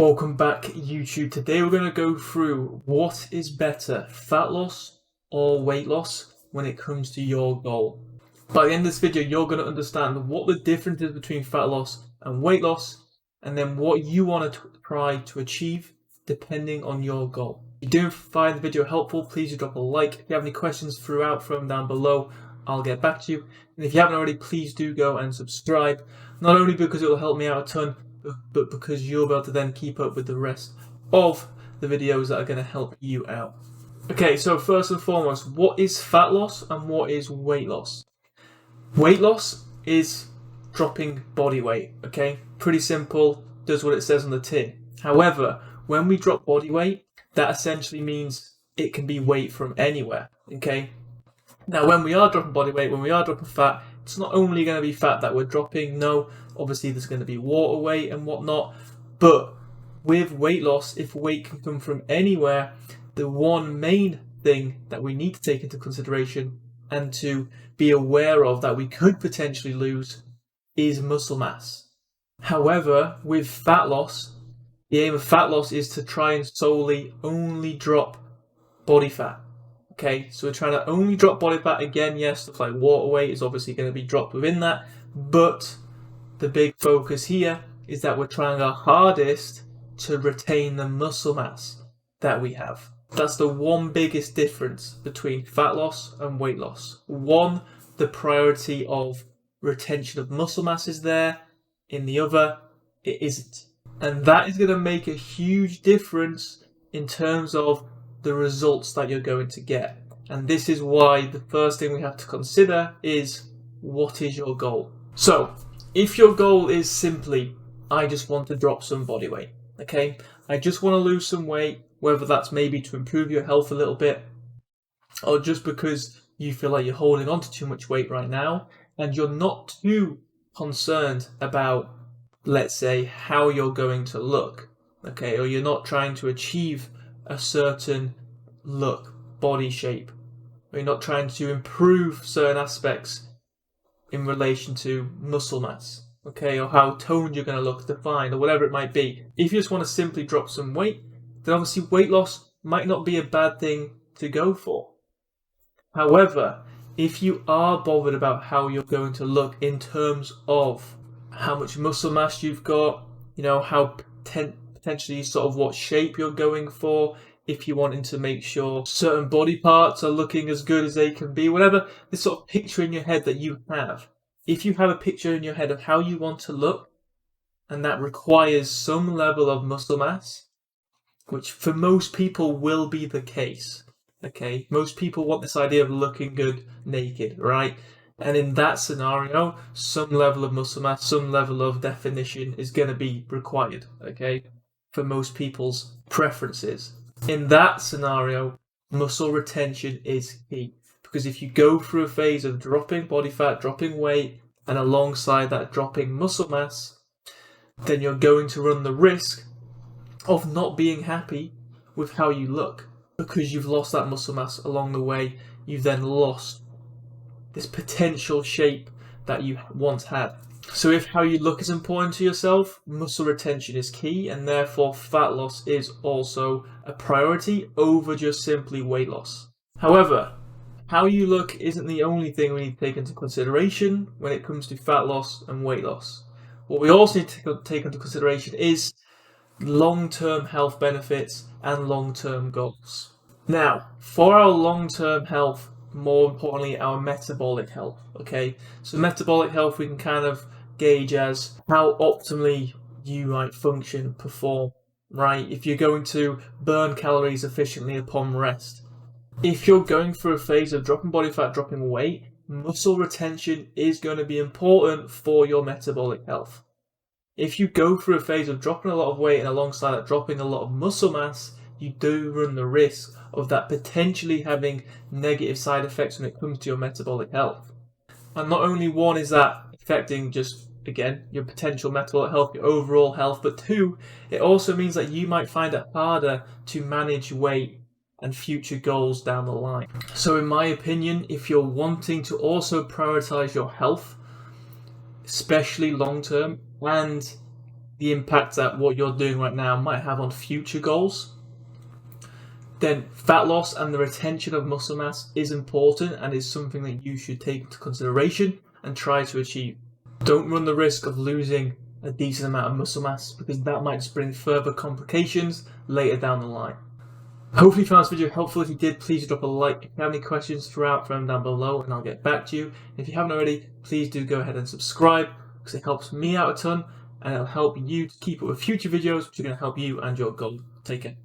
Welcome back, YouTube. Today we're going to go through what is better, fat loss or weight loss when it comes to your goal. By the end of this video, you're going to understand what the difference is between fat loss and weight loss, and then what you want to try to achieve depending on your goal. If you do find the video helpful, please drop a like. If you have any questions throughout, throw them down below. I'll get back to you. And if you haven't already, please do go and subscribe. Not only because it will help me out a ton, but because you'll be able to then keep up with the rest of the videos that are going to help you out. Okay, so first and foremost, what is fat loss and what is weight loss? Weight loss is dropping body weight, okay? Pretty simple, does what it says on the tin. However, when we drop body weight, that essentially means it can be weight from anywhere, okay? Now, when we are dropping body weight, when we are dropping fat, it's not only going to be fat that we're dropping. No, obviously there's going to be water weight and whatnot. But with weight loss, if weight can come from anywhere, the one main thing that we need to take into consideration and to be aware of that we could potentially lose is muscle mass. However, with fat loss, the aim of fat loss is to try and solely only drop body fat. Okay, so we're trying to only drop body fat. Again, yes, stuff like water weight is obviously going to be dropped within that, but the big focus here is that we're trying our hardest to retain the muscle mass that we have. That's the one biggest difference between fat loss and weight loss. One, the priority of retention of muscle mass is there. In the other, it isn't. And that is going to make a huge difference in terms of the results that you're going to get. And this is why the first thing we have to consider is, what is your goal? So if your goal is simply, I just want to drop some body weight, okay? I just want to lose some weight, whether that's maybe to improve your health a little bit, or just because you feel like you're holding on to too much weight right now, and you're not too concerned about, let's say, how you're going to look, okay? Or you're not trying to achieve a certain look, body shape, or you're not trying to improve certain aspects in relation to muscle mass, okay, or how toned you're going to look, defined, or whatever it might be. If you just want to simply drop some weight, then obviously weight loss might not be a bad thing to go for. However, if you are bothered about how you're going to look in terms of how much muscle mass you've got, you know, how potentially sort of what shape you're going for, if you're wanting to make sure certain body parts are looking as good as they can be, whatever this sort of picture in your head that you have. If you have a picture in your head of how you want to look, and that requires some level of muscle mass, which for most people will be the case, okay? Most people want this idea of looking good naked, right? And in that scenario, some level of muscle mass, some level of definition is going to be required, okay? For most people's preferences. In that scenario, muscle retention is key, because if you go through a phase of dropping body fat, dropping weight, and alongside that dropping muscle mass, then you're going to run the risk of not being happy with how you look, because you've lost that muscle mass along the way. You've then lost this potential shape that you once had. So if how you look is important to yourself, muscle retention is key, and therefore fat loss is also a priority over just simply weight loss. However, how you look isn't the only thing we need to take into consideration when it comes to fat loss and weight loss. What we also need to take into consideration is long-term health benefits and long-term goals. Now, for our long-term health, more importantly, our metabolic health, okay? So metabolic health we can kind of gauge as how optimally you might function, perform, right? If you're going to burn calories efficiently upon rest. If you're going through a phase of dropping body fat, dropping weight, muscle retention is going to be important for your metabolic health. If you go through a phase of dropping a lot of weight and alongside that dropping a lot of muscle mass, you do run the risk of that potentially having negative side effects when it comes to your metabolic health. And not only one is that affecting just, again, your potential metabolic health, your overall health, but two, it also means that you might find it harder to manage weight and future goals down the line. So in my opinion, if you're wanting to also prioritize your health, especially long term, and the impact that what you're doing right now might have on future goals, then fat loss and the retention of muscle mass is important and is something that you should take into consideration and try to achieve. Don't run the risk of losing a decent amount of muscle mass, because that might just bring further complications later down the line. Hopefully you found this video helpful. If you did, please drop a like. If you have any questions throughout, throw them down below and I'll get back to you. If you haven't already, please do go ahead and subscribe, because it helps me out a ton and it'll help you to keep up with future videos which are going to help you and your goal. Take care.